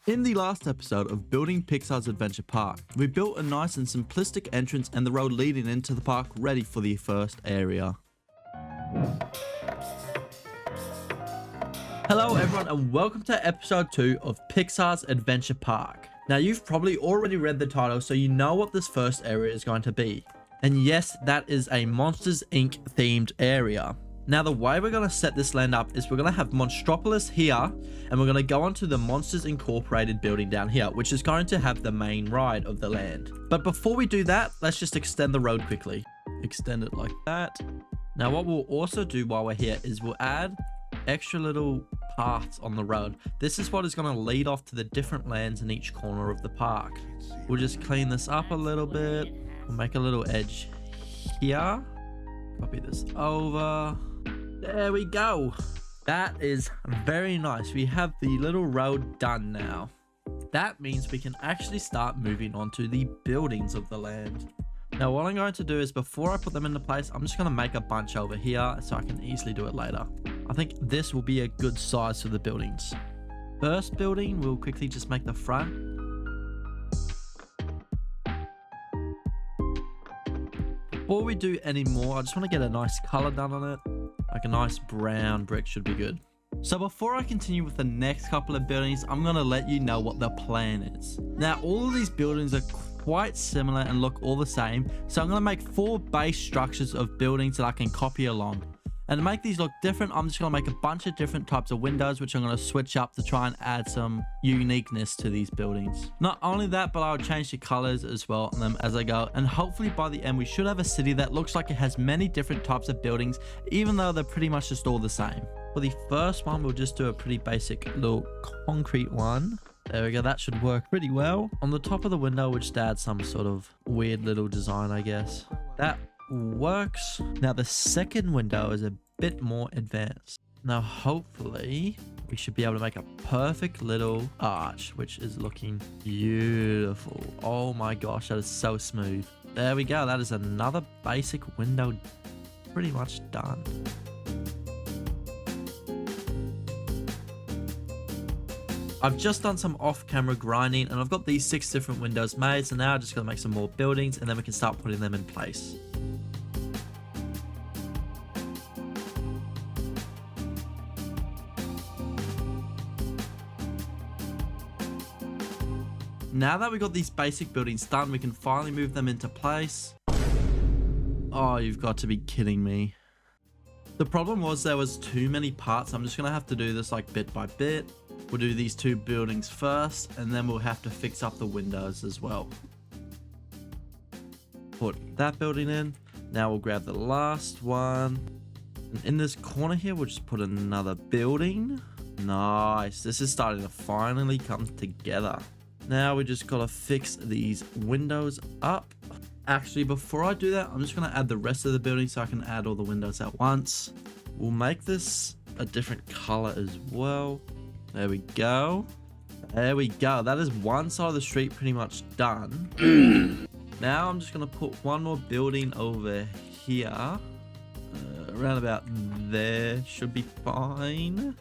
In the last episode of building Pixar's Adventure Park, we built a nice and simplistic entrance and the road leading into the park ready for the first area. Hello everyone and welcome to episode 2 of Pixar's Adventure Park. Now you've probably already read the title, so you know what this first area is going to be. And yes, that is a Monsters Inc themed area. Now the way we're going to set this land up is we're going to have Monstropolis here and we're going to go onto the Monsters Incorporated building down here, which is going to have the main ride of the land. But before we do that, let's just extend the road quickly. Extend it like that. Now what we'll also do while we're here is we'll add extra little paths on the road. This is what is going to lead off to the different lands in each corner of the park. We'll just clean this up a little bit. We'll make a little edge here. Copy this over. There we go. That is very nice. We have the little road done now. That means we can actually start moving on to the buildings of the land. Now what I'm going to do is before I put them into place, I'm just going to make a bunch over here so I can easily do it later. I think this will be a good size for the buildings. First building, we'll quickly just make the front. Before we do any more, I just want to get a nice color done on it. Like a nice brown brick should be good. So before I continue with the next couple of buildings, I'm going to let you know what the plan is. Now all of these buildings are quite similar and look all the same. So I'm going to make 4 base structures of buildings that I can copy along. And to make these look different, I'm just going to make a bunch of different types of windows, which I'm going to switch up to try and add some uniqueness to these buildings. Not only that, but I'll change the colors as well on them as I go. And hopefully by the end, we should have a city that looks like it has many different types of buildings, even though they're pretty much just all the same. For the first one, we'll just do a pretty basic little concrete one. There we go, that should work pretty well. On the top of the window, we'll just add some sort of weird little design, I guess. That works. Now the second window is a bit more advanced. Now hopefully we should be able to make a perfect little arch, which is looking beautiful. Oh my gosh, that is so smooth. There we go, that is another basic window pretty much done. I've just done some off-camera grinding and I've got these 6 different windows made, so now I'm just going to make some more buildings and then we can start putting them in place. Now that we got these basic buildings done, we can finally move them into place. Oh, you've got to be kidding me. The problem was there was too many parts. I'm just going to have to do this like bit by bit. We'll do these 2 buildings first, and then we'll have to fix up the windows as well. Put that building in. Now we'll grab the last one. And in this corner here, we'll just put another building. Nice. This is starting to finally come together. Now we just gotta fix these windows up. Actually, before I do that, I'm just gonna add the rest of the building so I can add all the windows at once. We'll make this a different color as well. There we go. There we go. That is one side of the street pretty much done. Now I'm just gonna put one more building over here. Around about there should be fine.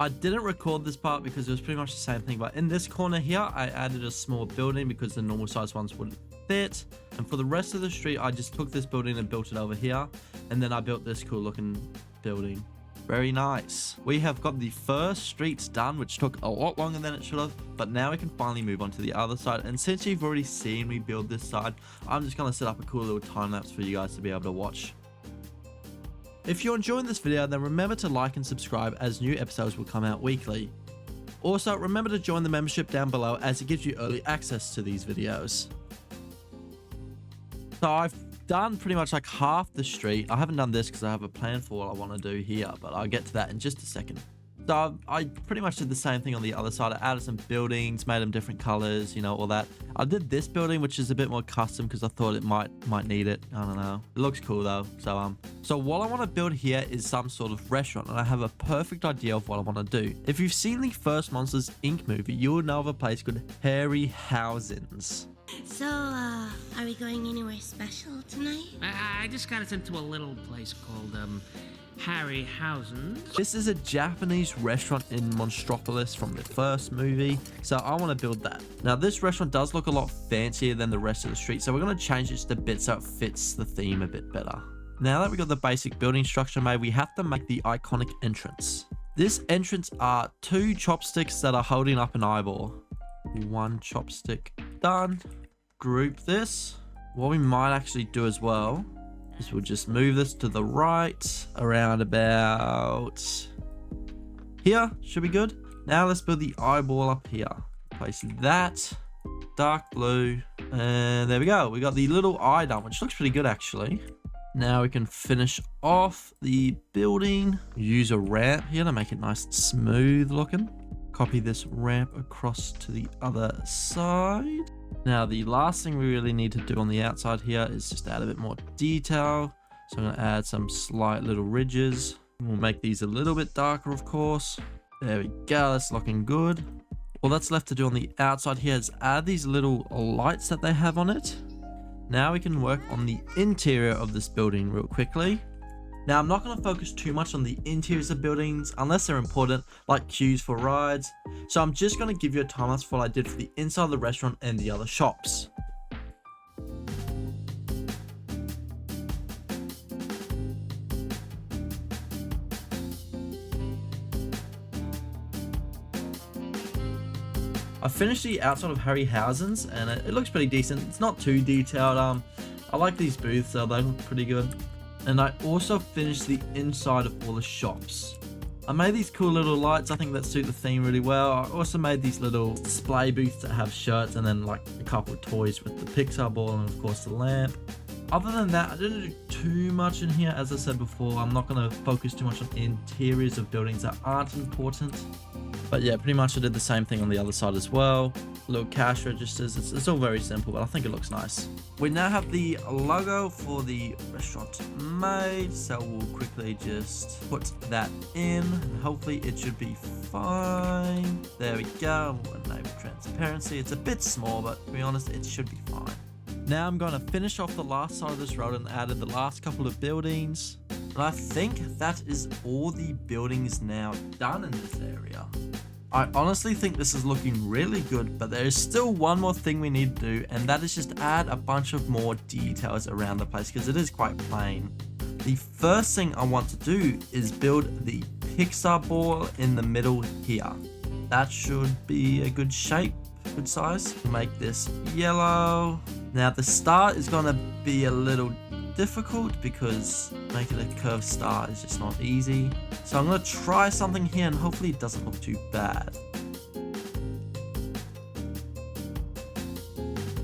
I didn't record this part because it was pretty much the same thing, but in this corner here, I added a small building because the normal size ones wouldn't fit. And for the rest of the street, I just took this building and built it over here. And then I built this cool looking building. Very nice. We have got the first streets done, which took a lot longer than it should have, but now we can finally move on to the other side. And since you've already seen me build this side, I'm just going to set up a cool little time lapse for you guys to be able to watch. If you're enjoying this video, then remember to like and subscribe as new episodes will come out weekly. Also, remember to join the membership down below as it gives you early access to these videos. So I've done pretty much like half the street. I haven't done this because I have a plan for what I want to do here, but I'll get to that in just a second. So I pretty much did the same thing on the other side. I added some buildings, made them different colors, you know, all that. I did this building, which is a bit more custom because I thought it might need it. I don't know. It looks cool though. So what I want to build here is some sort of restaurant, and I have a perfect idea of what I want to do. If you've seen the first Monsters Inc movie, you will know of a place called Harryhausen's. So, are we going anywhere special tonight? I just got us into a little place called, Harryhausen. This is a Japanese restaurant in Monstropolis from the first movie, so I want to build that. Now this restaurant does look a lot fancier than the rest of the street, so we're going to change it just a bit so it fits the theme a bit better. Now that we got the basic building structure made, we have to make the iconic entrance. This entrance are 2 chopsticks that are holding up an eyeball. 1 chopstick done. Group this. What we might actually do as well is we'll just move this to the right around about here. Should be good. Now let's build the eyeball up here. Place that dark blue, and there we go. We got the little eye done, which looks pretty good actually. Now we can finish off the building. Use a ramp here to make it nice and smooth looking. Copy this ramp across to the other side. Now the last thing we really need to do on the outside here is just add a bit more detail. So I'm going to add some slight little ridges. We'll make these a little bit darker, of course. There we go, that's looking good. All that's left to do on the outside here is add these little lights that they have on it. Now we can work on the interior of this building real quickly. Now I'm not going to focus too much on the interiors of buildings unless they're important, like queues for rides. So I'm just going to give you a time lapse for what I did for the inside of the restaurant and the other shops. I finished the outside of Harryhausen's and it looks pretty decent. It's not too detailed. I like these booths, so they look pretty good. And I also finished the inside of all the shops. I made these cool little lights, I think that suit the theme really well. I also made these little display booths that have shirts and then like a couple of toys with the Pixar ball and of course the lamp. Other than that, I didn't do too much in here. As I said before, I'm not going to focus too much on interiors of buildings that aren't important. But yeah, pretty much I did the same thing on the other side as well. Little cash registers, it's all very simple, but I think it looks nice. We now have the logo for the restaurant made, so we'll quickly just put that in. Hopefully it should be fine. There we go, we'll enable transparency. It's a bit small, but to be honest, it should be fine. Now I'm going to finish off the last side of this road and added the last couple of buildings. And I think that is all the buildings now done in this area. I honestly think this is looking really good, but there is still one more thing we need to do, and that is just add a bunch of more details around the place because it is quite plain. The first thing I want to do is build the Pixar ball in the middle here. That should be a good shape, good size. Make this yellow. Now the star is going to be a little difficult because making a curved star is just not easy. So I'm going to try something here and hopefully it doesn't look too bad.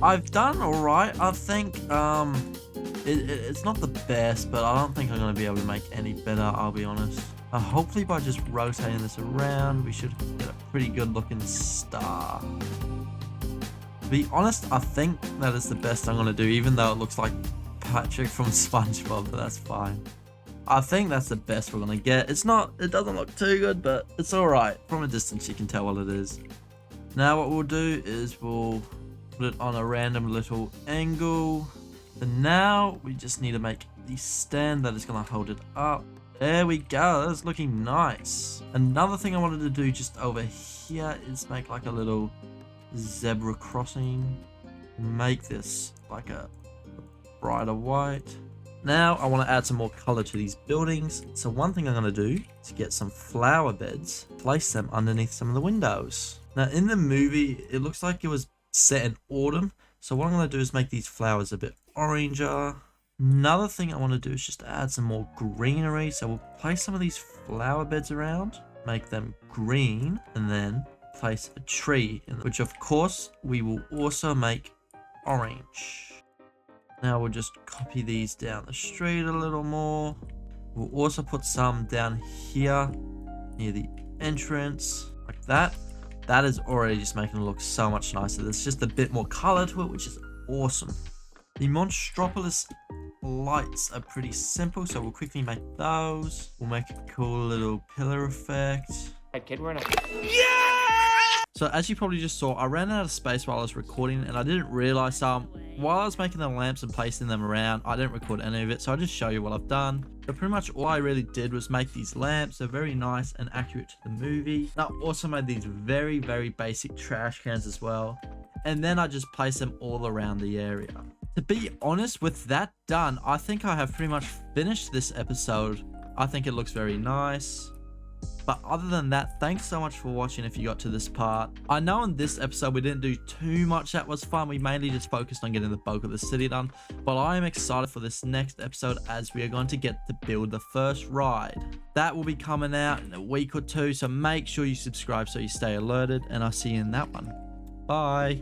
I've done alright. I think it's not the best, but I don't think I'm going to be able to make any better, I'll be honest. Hopefully by just rotating this around, we should get a pretty good looking star. To be honest, I think that is the best I'm going to do, even though it looks like Patrick from SpongeBob, but that's fine. I think that's the best we're going to get. It doesn't look too good, but it's alright. From a distance, you can tell what it is. Now what we'll do is we'll put it on a random little angle. And now we just need to make the stand that is going to hold it up. There we go, that's looking nice. Another thing I wanted to do just over here is make like a little zebra crossing. Make this like a brighter white. Now I want to add some more color to these buildings. So one thing I'm going to do is get some flower beds, place them underneath some of the windows. Now in the movie, it looks like it was set in autumn. So what I'm going to do is make these flowers a bit oranger. Another thing I want to do is just add some more greenery. So we'll place some of these flower beds around, make them green, and then place a tree, which of course we will also make orange. Now we'll just copy these down the street a little more. We'll also put some down here near the entrance, like that. That is already just making it look so much nicer. There's just a bit more color to it, which is awesome. The Monstropolis lights are pretty simple, so we'll quickly make those. We'll make a cool little pillar effect. Hey kid, we're in a... So as you probably just saw, I ran out of space while I was recording, and I didn't realize while I was making the lamps and placing them around, I didn't record any of it, so I'll just show you what I've done. So pretty much all I really did was make these lamps. They're very nice and accurate to the movie. I also made these very, very basic trash cans as well. And then I just placed them all around the area. To be honest, with that done, I think I have pretty much finished this episode. I think it looks very nice. But other than that, thanks so much for watching if you got to this part. I know in this episode we didn't do too much that was fun. We mainly just focused on getting the bulk of the city done. But I am excited for this next episode as we are going to get to build the first ride. That will be coming out in a week or two, so make sure you subscribe so you stay alerted, and I'll see you in that one. Bye.